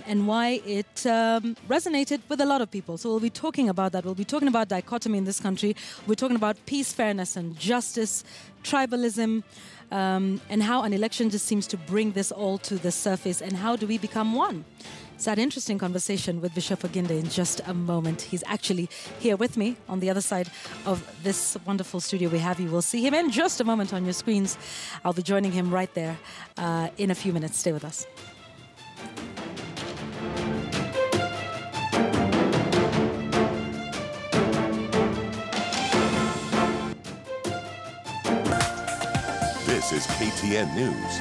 and why it resonated with a lot of people. So we'll be talking about that. We'll be talking about dichotomy in this country. We're talking about peace, fairness, and justice, tribalism, and how an election just seems to bring this all to the surface, and how do we become one? It's that interesting conversation with Bishop Oginde in just a moment. He's actually here with me on the other side of this wonderful studio we have. You will see him in just a moment on your screens. I'll be joining him right there in a few minutes. Stay with us. This is KTN News.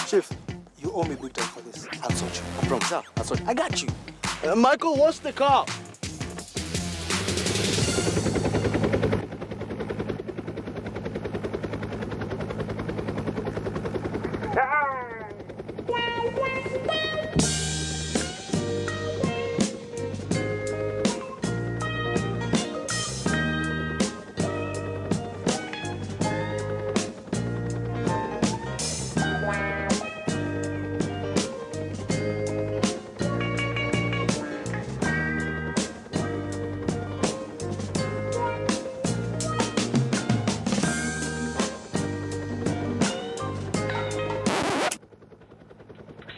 Chief, you owe me big time for this. I'll sort you. I promise. I'll sort you. I got you. Michael, what's the car?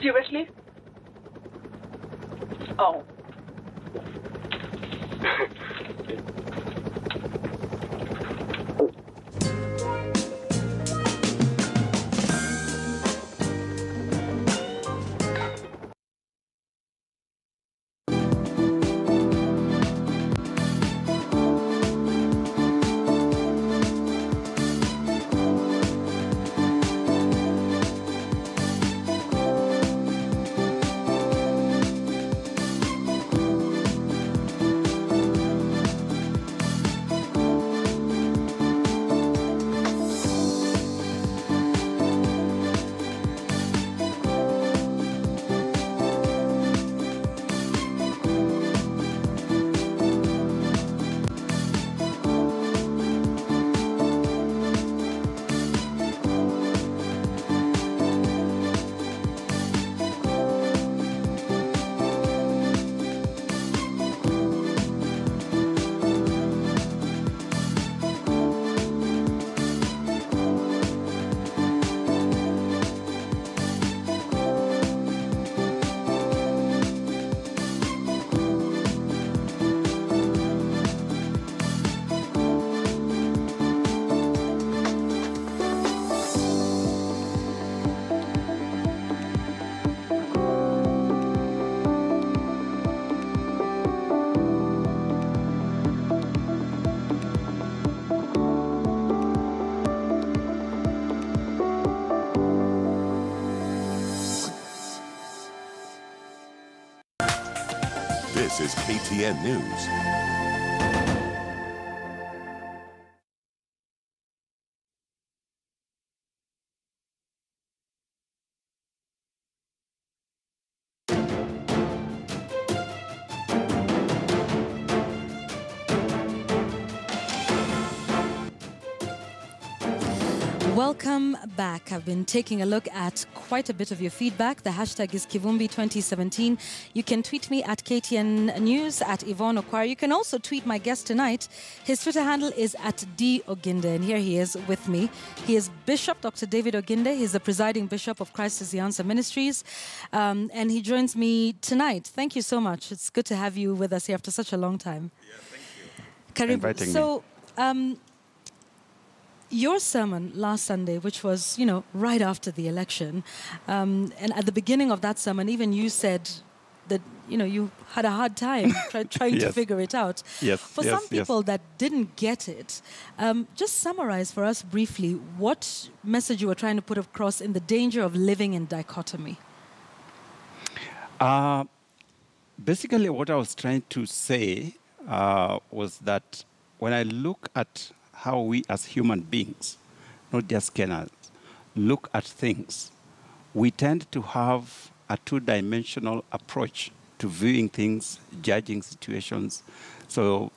Seriously? Oh. This is KTN News. Welcome back. I've been taking a look at quite a bit of your feedback. The hashtag is Kivumbi2017. You can tweet me at KTN News, at Yvonne Okwara. You can also tweet my guest tonight. His Twitter handle is at D Oginde, and here he is with me. He is Bishop Dr. David Oginde. He's the presiding bishop of Christ is the Answer Ministries, and he joins me tonight. Thank you so much. It's good to have you with us here after such a long time. Yeah, thank you. Inviting me. Your sermon last Sunday, which was, right after the election, and at the beginning of that sermon, even you said that, you had a hard time trying to figure it out. Yes. For some people that didn't get it, just summarize for us briefly what message you were trying to put across in the danger of living in dichotomy. Basically, what I was trying to say was that when I look at how we as human beings, not just Kenyans, look at things, we tend to have a two-dimensional approach to viewing things, judging situations. So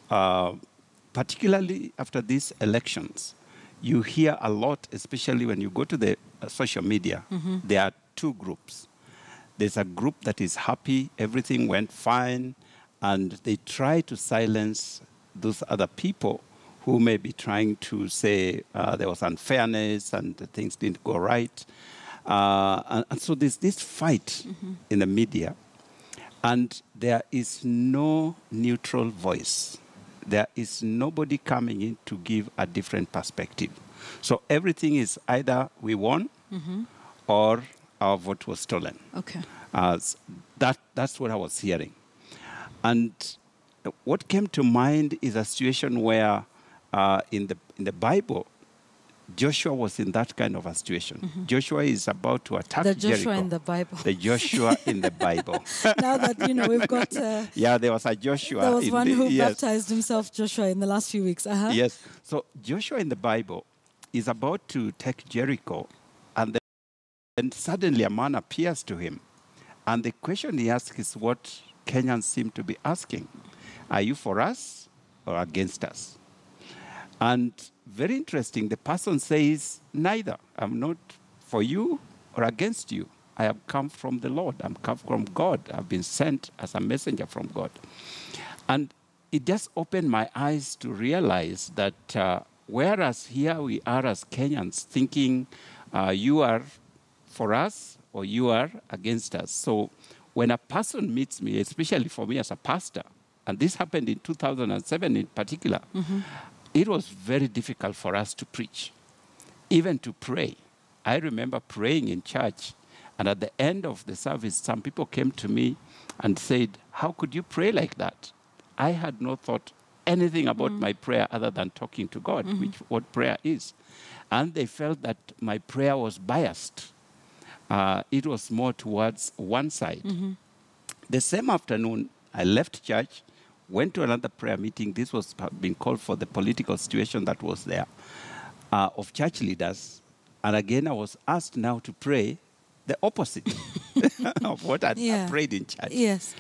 particularly after these elections, you hear a lot, especially when you go to the social media, there are two groups. There's a group that is happy, everything went fine, and they try to silence those other people who may be trying to say there was unfairness and things didn't go right. And so there's this fight in the media, and there is no neutral voice. There is nobody coming in to give a different perspective. So everything is either we won or our vote was stolen. Okay. That's what I was hearing. And what came to mind is a situation where in the Bible, Joshua was in that kind of a situation. Joshua is about to attack The Jericho. Joshua in the Bible. The Joshua in the Bible. Now that, we've got... yeah, there was a Joshua. There was one who yes. baptized himself Joshua in the last few weeks. Yes. So Joshua in the Bible is about to take Jericho, and then suddenly a man appears to him. And the question he asks is what Kenyans seem to be asking. Are you for us or against us? And very interesting, the person says, neither. I'm not for you or against you. I have come from the Lord. I'm come from God. I've been sent as a messenger from God. And it just opened my eyes to realize that whereas here we are as Kenyans thinking you are for us or you are against us. So when a person meets me, especially for me as a pastor, and this happened in 2007 in particular, it was very difficult for us to preach, even to pray. I remember praying in church, and at the end of the service, some people came to me and said, how could you pray like that? I had not thought anything about my prayer other than talking to God, which what prayer is. And they felt that my prayer was biased. It was more towards one side. The same afternoon, I left church, went to another prayer meeting. This was being called for the political situation that was there, of church leaders. And again, I was asked now to pray the opposite of what I prayed in church. Yes.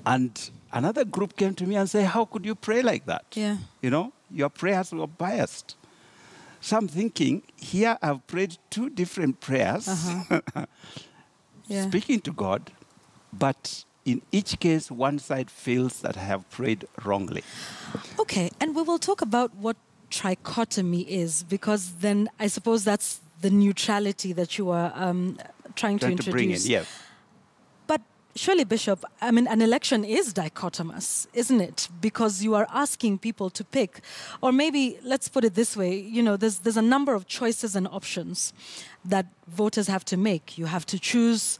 And another group came to me and said, how could you pray like that? Yeah. Your prayers were biased. So I'm thinking, here I've prayed two different prayers, speaking to God, but in each case, one side feels that I have prayed wrongly. Okay, and we will talk about what trichotomy is, because then I suppose that's the neutrality that you are trying to introduce. Bring in, yes. But surely, Bishop, an election is dichotomous, isn't it? Because you are asking people to pick. Or maybe, let's put it this way, there's a number of choices and options that voters have to make. You have to choose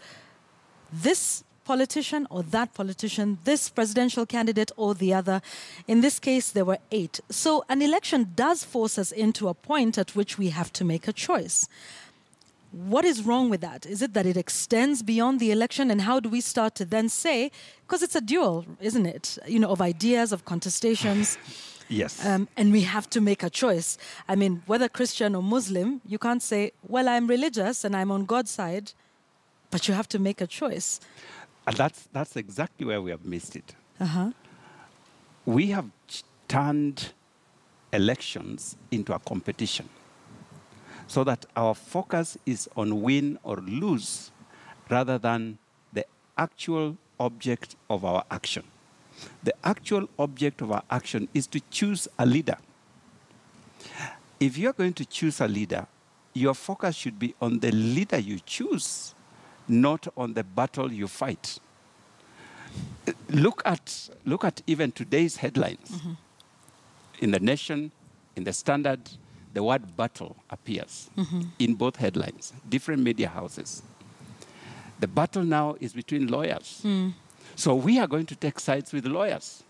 this politician or that politician, this presidential candidate or the other. In this case, there were 8. So an election does force us into a point at which we have to make a choice. What is wrong with that? Is it that it extends beyond the election? And how do we start to then say, because it's a duel, isn't it? Of ideas, of contestations. Yes. And we have to make a choice. Whether Christian or Muslim, you can't say, well, I'm religious and I'm on God's side, but you have to make a choice. And that's exactly where we have missed it. We have turned elections into a competition so that our focus is on win or lose rather than the actual object of our action. The actual object of our action is to choose a leader. If you're going to choose a leader, your focus should be on the leader you choose, not on the battle you fight. Look at even today's headlines. In The Nation, in The Standard, the word battle appears in both headlines, different media houses. The battle now is between lawyers. So we are going to take sides with lawyers.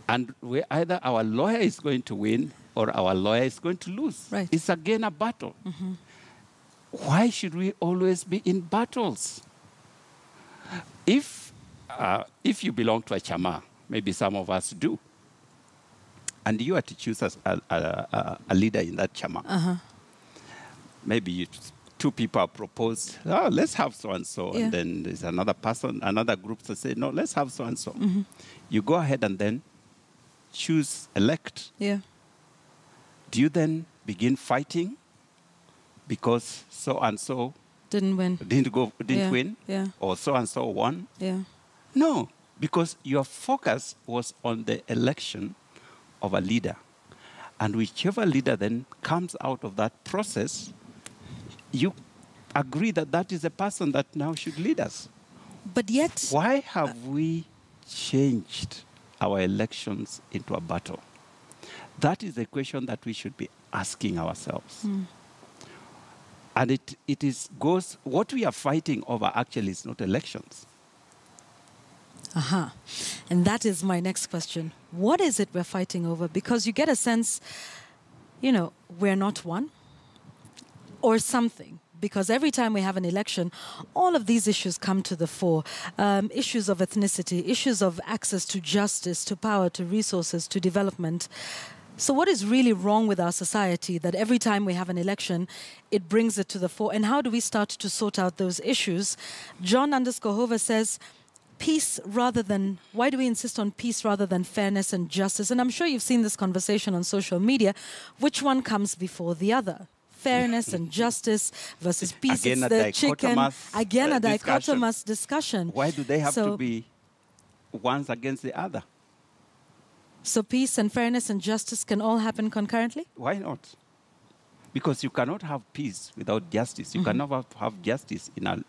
And either our lawyer is going to win or our lawyer is going to lose. Right. It's again a battle. Why should we always be in battles? If you belong to a chama, maybe some of us do, and you are to choose a leader in that chama, maybe two people have proposed, oh, let's have so-and-so. Yeah. And then there's another person, another group that say, no, let's have so-and-so. Mm-hmm. You go ahead and then choose, elect. Yeah. Do you then begin fighting because so-and-so Didn't didn't win? Yeah. Or so-and-so won? Yeah. No, because your focus was on the election of a leader. And whichever leader then comes out of that process, you agree that that is the person that now should lead us. But yet, Why have we changed our elections into a battle? That is the question that we should be asking ourselves. And it is goes, what we are fighting over actually is not elections. and that is my next question. What is it we're fighting over? Because you get a sense, we're not one or something. Because every time we have an election, all of these issues come to the fore. Issues of ethnicity, issues of access to justice, to power, to resources, to development. So what is really wrong with our society that every time we have an election, it brings it to the fore? And how do we start to sort out those issues? John_Hova says, peace rather than, why do we insist on peace rather than fairness and justice? And I'm sure you've seen this conversation on social media. Which one comes before the other? Fairness and justice versus peace. Again, it's the chicken. Again, a dichotomous discussion. Why do they have to be ones against the other? So peace and fairness and justice can all happen concurrently? Why not? Because you cannot have peace without justice. You cannot have justice in an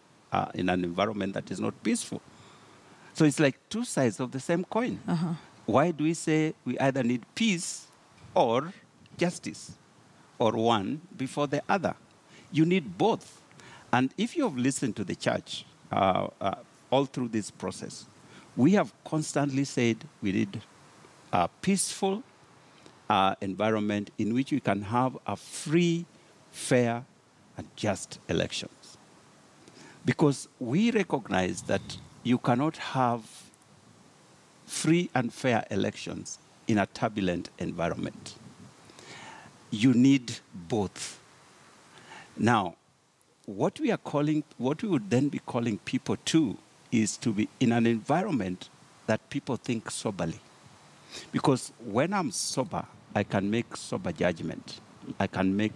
environment that is not peaceful. So it's like two sides of the same coin. Why do we say we either need peace or justice, or one before the other? You need both. And if you have listened to the church all through this process, we have constantly said we need a peaceful environment in which we can have a free, fair, and just elections. Because we recognize that you cannot have free and fair elections in a turbulent environment. You need both. Now, what we would then be calling people to is to be in an environment that people think soberly. Because when I'm sober, I can make sober judgment. I can make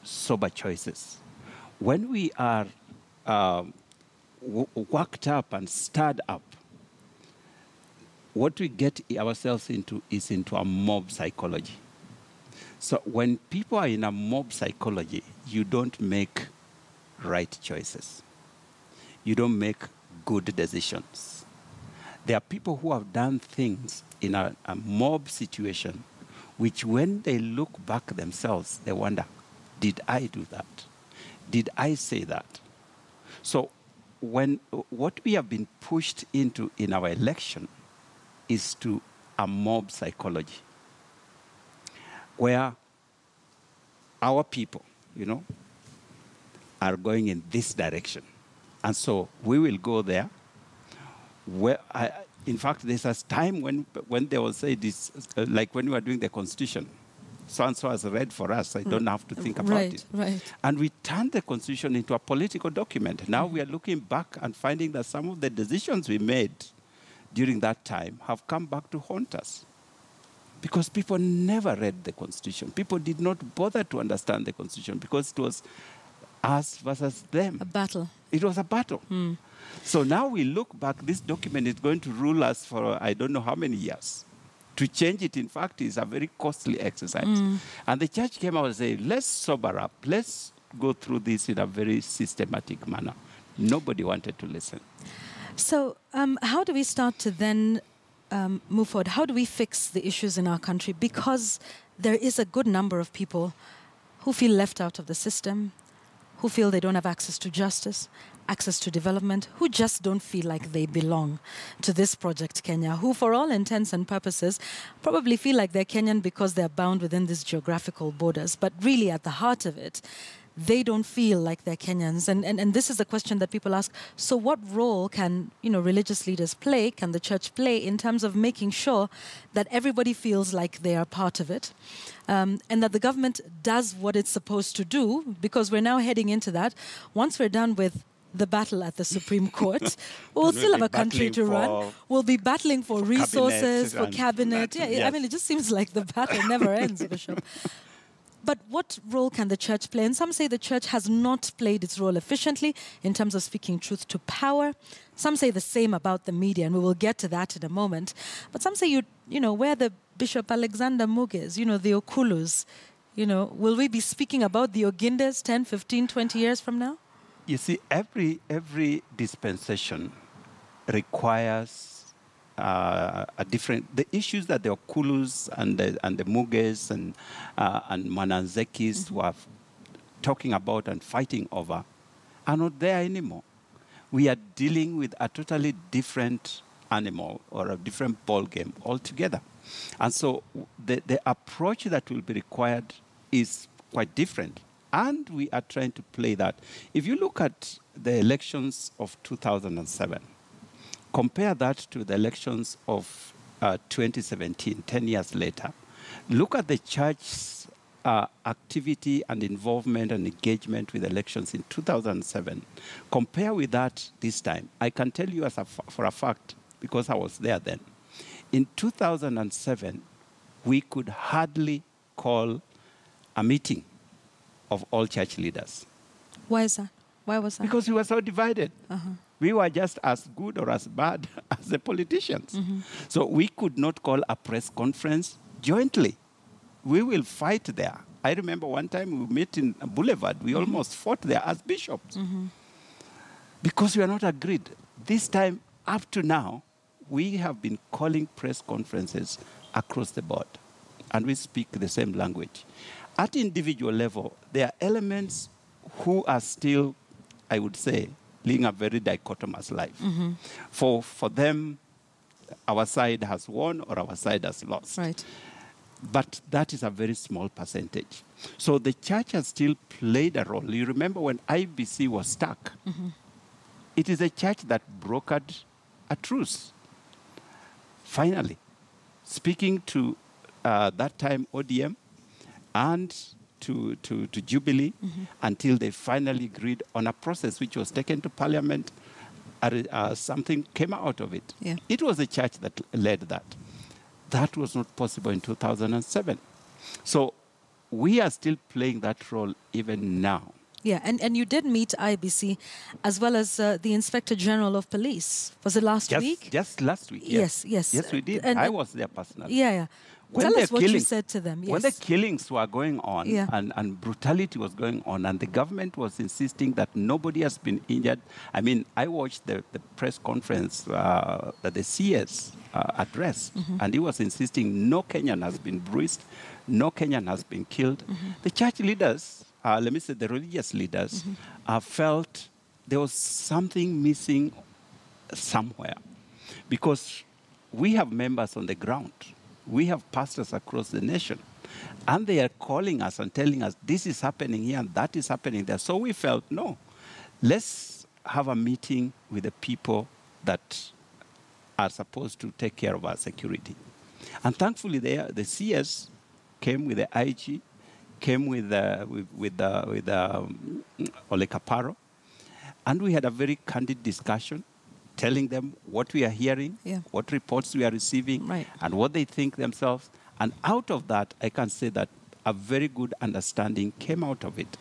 sober choices. When we are worked up and stirred up, what we get ourselves into is into a mob psychology. So when people are in a mob psychology, you don't make right choices. You don't make good decisions. There are people who have done things in a mob situation, which when they look back themselves, they wonder, did I do that? Did I say that? So what we have been pushed into in our election is to a mob psychology, where our people, are going in this direction. And so we will go there. In fact, there's a time when they will say this, like when we were doing the Constitution, so-and-so has read for us, I don't have to think about it. Right. And we turned the Constitution into a political document. Now we are looking back and finding that some of the decisions we made during that time have come back to haunt us. Because people never read the Constitution. People did not bother to understand the Constitution because it was us versus them. A battle. It was a battle. So now we look back, this document is going to rule us for I don't know how many years. To change it, in fact, is a very costly exercise. And the church came out and said, let's sober up. Let's go through this in a very systematic manner. Nobody wanted to listen. So how do we start to then move forward? How do we fix the issues in our country? Because there is a good number of people who feel left out of the system, who feel they don't have access to justice, access to development, who just don't feel like they belong to this project Kenya, who for all intents and purposes probably feel like they're Kenyan because they're bound within these geographical borders. But really at the heart of it, they don't feel like they're Kenyans. And this is a question that people ask. So what role can, religious leaders play, can the church play in terms of making sure that everybody feels like they are part of it, and that the government does what it's supposed to do? Because we're now heading into that. Once we're done with the battle at the Supreme Court, we'll still have a country to run. We'll be battling for resources, for cabinet. Yeah, I mean, it just seems like the battle never ends, Bishop. But what role can the church play? And some say the church has not played its role efficiently in terms of speaking truth to power. Some say the same about the media, and we will get to that in a moment. But some say, where the Bishop Alexander Muges, the Okulus, will we be speaking about the Ogindes 10, 15, 20 years from now? You see, every dispensation requires the issues that the Okulus and the Muges and Mananzekis were talking about and fighting over are not there anymore. We are dealing with a totally different animal or a different ball game altogether. And so the approach that will be required is quite different. And we are trying to play that. If you look at the elections of 2007, compare that to the elections of 2017, 10 years later. Look at the church's activity and involvement and engagement with elections in 2007. Compare with that this time. I can tell you for a fact, because I was there then. In 2007, we could hardly call a meeting of all church leaders. Why is that? Why was that? Because we were so divided. Uh-huh. We were just as good or as bad as the politicians. So we could not call a press conference jointly. We will fight there. I remember one time we met in a boulevard. We almost fought there as bishops because we are not agreed. This time, up to now, we have been calling press conferences across the board, and we speak the same language. At individual level, there are elements who are still, I would say, living a very dichotomous life. For them, our side has won or our side has lost. Right. But that is a very small percentage. So the church has still played a role. You remember when IBC was stuck, it is the church that brokered a truce. Finally, speaking to that time ODM and to Jubilee until they finally agreed on a process which was taken to Parliament. Something came out of it. Yeah. It was the church that led that. That was not possible in 2007. So we are still playing that role even now. Yeah, and you did meet IBC as well as the Inspector General of Police. Was it last week? Just last week, yes. Yes, we did. I was there personally. Yeah. Tell us what you said to them. Yes. When the killings were going on and brutality was going on and the government was insisting that nobody has been injured. I mean, I watched the press conference that the CS addressed, and he was insisting no Kenyan has been bruised, no Kenyan has been killed. The church leaders, let me say the religious leaders, felt there was something missing somewhere, because we have members on the ground. We have pastors across the nation, and they are calling us and telling us this is happening here and that is happening there. So we felt, no, let's have a meeting with the people that are supposed to take care of our security. And thankfully, the CS came with the IG, came with Ole Kaparo, and we had a very candid discussion, telling them what we are hearing, what reports we are receiving, and what they think themselves. And out of that, I can say that a very good understanding came out of it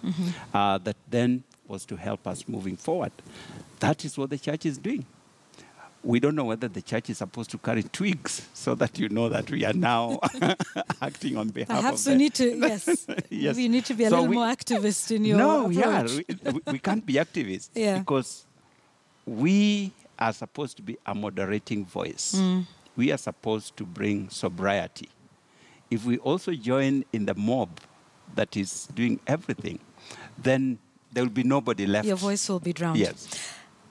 that then was to help us moving forward. That is what the church is doing. We don't know whether the church is supposed to carry twigs so that you know that we are now acting on behalf Perhaps of we need to, yes. You need to be a little more activist in your approach. We can't be activists because we are supposed to be a moderating voice. We are supposed to bring sobriety. If we also join in the mob that is doing everything, then there will be nobody left. Your voice will be drowned. Yes.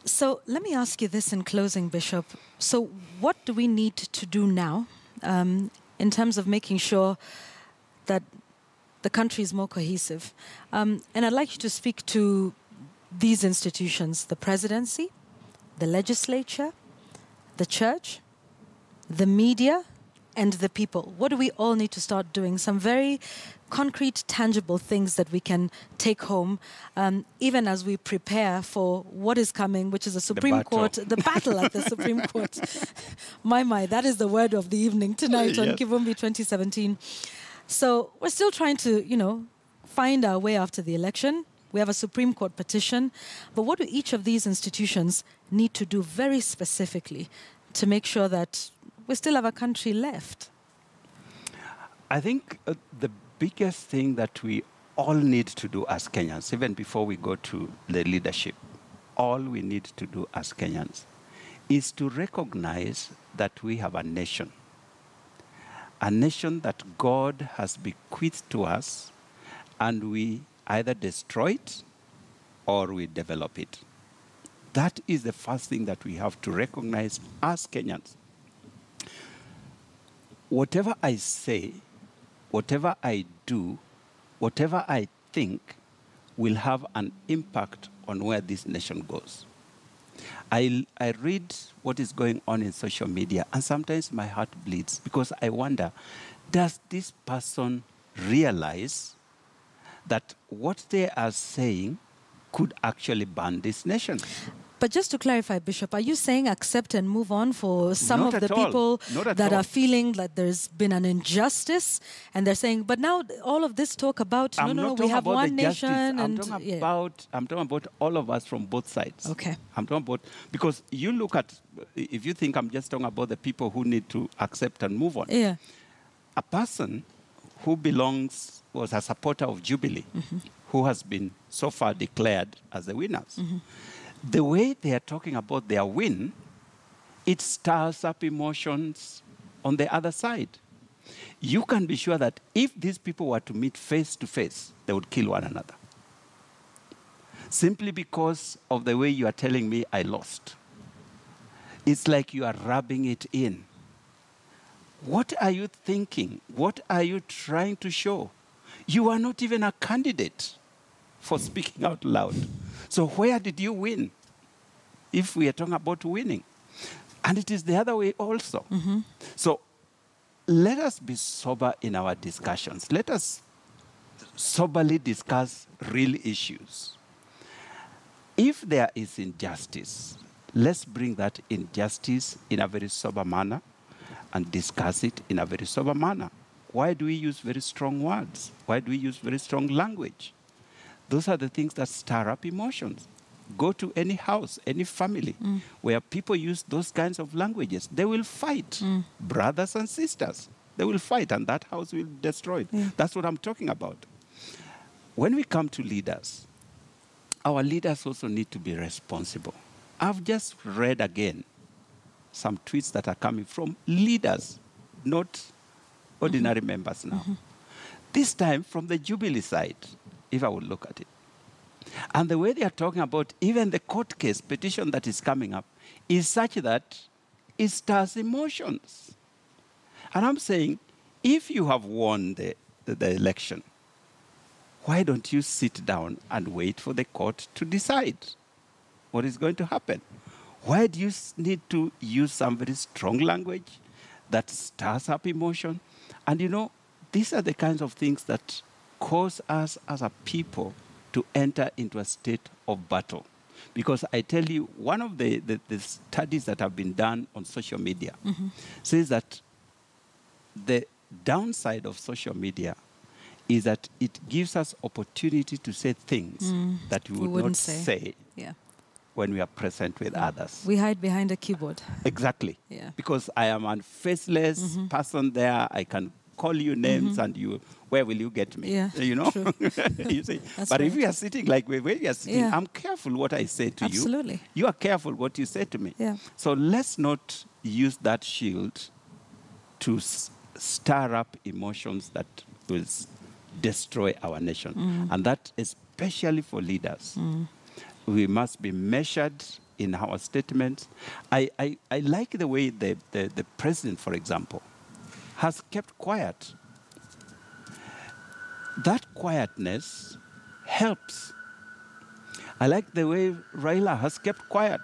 So let me ask you this in closing, Bishop. So what do we need to do now in terms of making sure that the country is more cohesive. And I'd like you to speak to these institutions: the presidency, the legislature, the church, the media, and the people. What do we all need to start doing? Some very concrete, tangible things that we can take home, even as we prepare for what is coming, which is the Supreme Court, the battle at the Supreme Court. My, that is the word of the evening tonight on Kivumbi 2017. So we're still trying to, find our way after the election. We have a Supreme Court petition. But what do each of these institutions need to do very specifically to make sure that we still have a country left? I think the biggest thing that we all need to do as Kenyans, even before we go to the leadership, all we need to do as Kenyans is to recognize that we have a nation that God has bequeathed to us, and we either destroy it or we develop it. That is the first thing that we have to recognize as Kenyans. Whatever I say, whatever I do, whatever I think will have an impact on where this nation goes. I read what is going on in social media, and sometimes my heart bleeds because I wonder, does this person realize that what they are saying could actually burn this nation? But just to clarify, Bishop, are you saying accept and move on for some Not of the at all. people Not at that all. are feeling like there's been an injustice, and they're saying, but now all of this talk about, I'm no, not we talking have about one the justice. nation. I'm talking about all of us from both sides. Okay. I'm talking about, because you look at, if you think I'm just talking about the people who need to accept and move on. Yeah. A person who was a supporter of Jubilee, who has been so far declared as the winners. The way they are talking about their win, it stirs up emotions on the other side. You can be sure that if these people were to meet face to face, they would kill one another. Simply because of the way you are telling me I lost. It's like you are rubbing it in. What are you thinking? What are you trying to show? You are not even a candidate for speaking out loud. So where did you win? If we are talking about winning. And it is the other way also. So let us be sober in our discussions. Let us soberly discuss real issues. If there is injustice, let's bring that injustice in a very sober manner and discuss it in a very sober manner. Why do we use very strong words? Why do we use very strong language? Those are the things that stir up emotions. Go to any house, any family, where people use those kinds of languages. They will fight, brothers and sisters. They will fight, and that house will be destroyed. That's what I'm talking about. When we come to leaders, our leaders also need to be responsible. I've just read again some tweets that are coming from leaders, not ordinary members now. This time from the Jubilee side, if I would look at it. And the way they are talking about even the court case petition that is coming up is such that it stirs emotions. And I'm saying, if you have won the election, why don't you sit down and wait for the court to decide what is going to happen? Why do you need to use some very strong language that stirs up emotion? And these are the kinds of things that cause us as a people to enter into a state of battle. Because I tell you, one of the studies that have been done on social media says that the downside of social media is that it gives us opportunity to say things that we would not say when we are present with others. We hide behind a keyboard. Exactly. Yeah. Because I am a faceless person there. I can call you names and where will you get me? Yeah, true. You see? That's But right. if we are sitting like where we are sitting, Yeah. I'm careful what I say to you. Absolutely. You are careful what you say to me. Yeah. So let's not use that shield to stir up emotions that will destroy our nation. And that especially for leaders. We must be measured in our statements. I like the way the president, for example, has kept quiet. that quietness helps. I like the way Raila has kept quiet.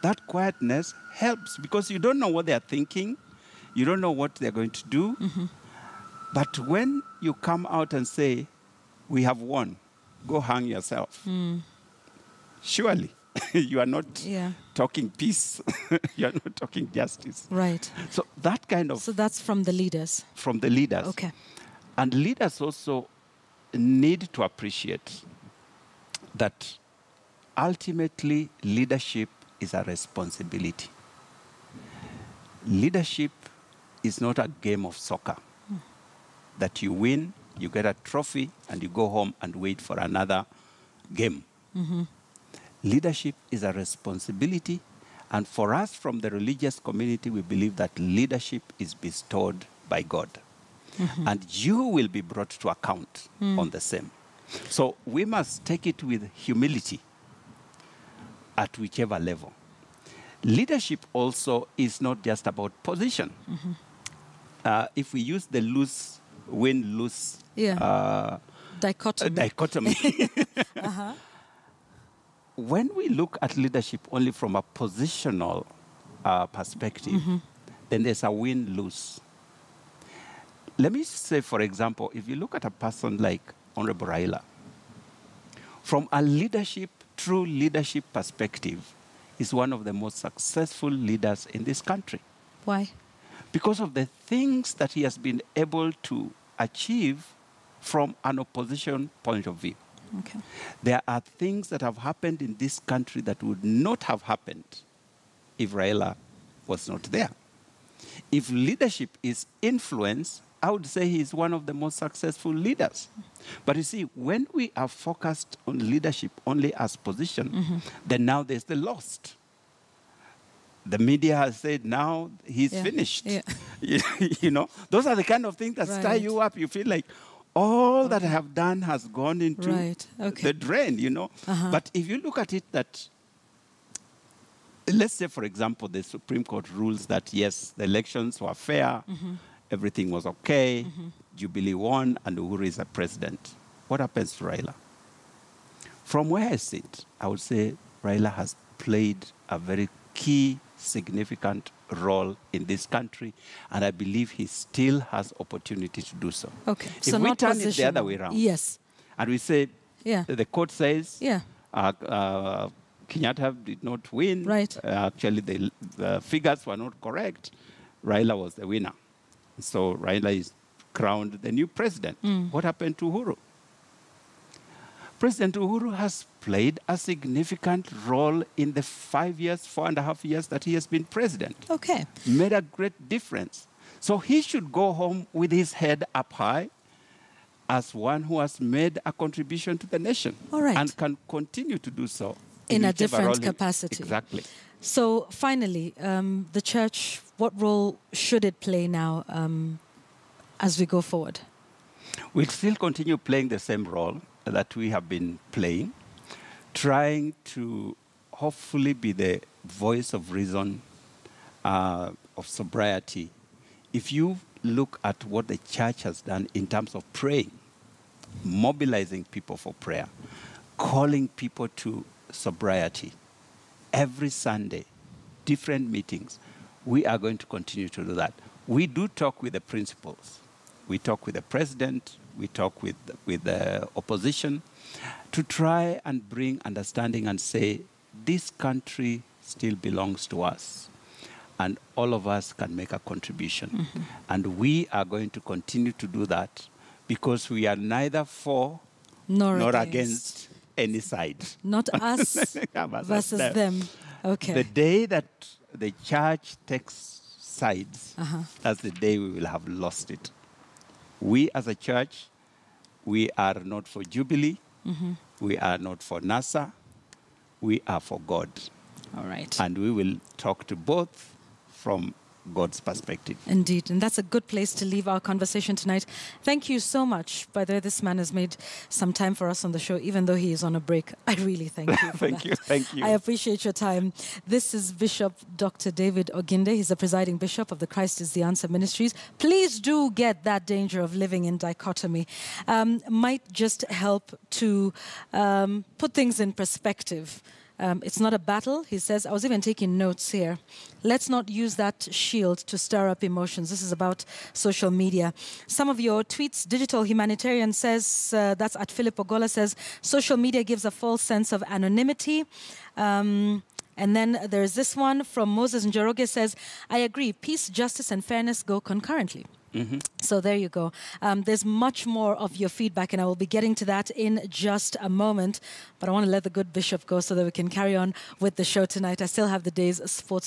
That quietness helps because you don't know what they're thinking. You don't know what they're going to do. But when you come out and say, we have won, go hang yourself. Surely, you are not talking peace. You are not talking justice. Right. So that kind of... So that's from the leaders. From the leaders. Okay. And leaders also need to appreciate that ultimately leadership is a responsibility. Leadership is not a game of soccer that you win, you get a trophy, and you go home and wait for another game. Leadership is a responsibility, and for us from the religious community, we believe that leadership is bestowed by God. And you will be brought to account on the same. So we must take it with humility at whichever level. Leadership also is not just about position. If we use the win-lose dichotomy. When we look at leadership only from a positional perspective, then there's a win-lose. Let me say, for example, if you look at a person like Honorable Raila, from a true leadership perspective, is one of the most successful leaders in this country. Why? Because of the things that he has been able to achieve from an opposition point of view. Okay. There are things that have happened in this country that would not have happened if Raila was not there. If leadership is influence, I would say he's one of the most successful leaders. But you see, when we are focused on leadership only as position, then now there's the lost. The media has said now he's finished. You know, those are the kind of things that stir you up. You feel like all that I have done has gone into the drain, you know. But if you look at it that, let's say, for example, the Supreme Court rules that, yes, the elections were fair, everything was okay, Jubilee won, and Uhuru is a president. What happens to Raila? From where I sit, I would say Raila has played a very key, significant role in this country, and I believe he still has opportunity to do so. Okay. If So we not turn it the other positional. way around, Yes. and we say, the court says, Kenyatta did not win. Right. Actually, the figures were not correct. Raila was the winner. So Raila is crowned the new president. What happened to Uhuru? President Uhuru has played a significant role in the 4.5 years that he has been president. Okay. Made a great difference. So he should go home with his head up high as one who has made a contribution to the nation. All right. And can continue to do so. In a whichever different role capacity. Exactly. So finally, the church, what role should it play now as we go forward? We'll still continue playing the same role that we have been playing, trying to hopefully be the voice of reason, of sobriety. If you look at what the church has done in terms of praying, mobilizing people for prayer, calling people to sobriety, every Sunday, different meetings, we are going to continue to do that. We do talk with the principals. We talk with the president. We talk with the opposition to try and bring understanding and say, this country still belongs to us. And all of us can make a contribution. And we are going to continue to do that because we are neither for nor against any side. Not us versus them. Okay. The day that the church takes sides, that's the day we will have lost it. We as a church, we are not for Jubilee. We are not for NASA. We are for God. All right. And we will talk to both from God's perspective. Indeed, and that's a good place to leave our conversation tonight. Thank you so much. By the way, this man has made some time for us on the show, even though he is on a break. I really thank you for Thank that. you, thank you. I appreciate your time. This is Bishop Dr. David Oginde. He's the presiding bishop of the Christ is the Answer Ministries. Please do get that danger of living in dichotomy. Might just help to put things in perspective. It's not a battle, he says. I was even taking notes here. Let's not use that shield to stir up emotions. This is about social media. Some of your tweets, Digital Humanitarian says, that's at Philip Ogola, says, social media gives a false sense of anonymity. And then there's this one from Moses Njoroge says, I agree, peace, justice, and fairness go concurrently. So there you go. There's much more of your feedback, and I will be getting to that in just a moment. But I want to let the good bishop go so that we can carry on with the show tonight. I still have the day's sports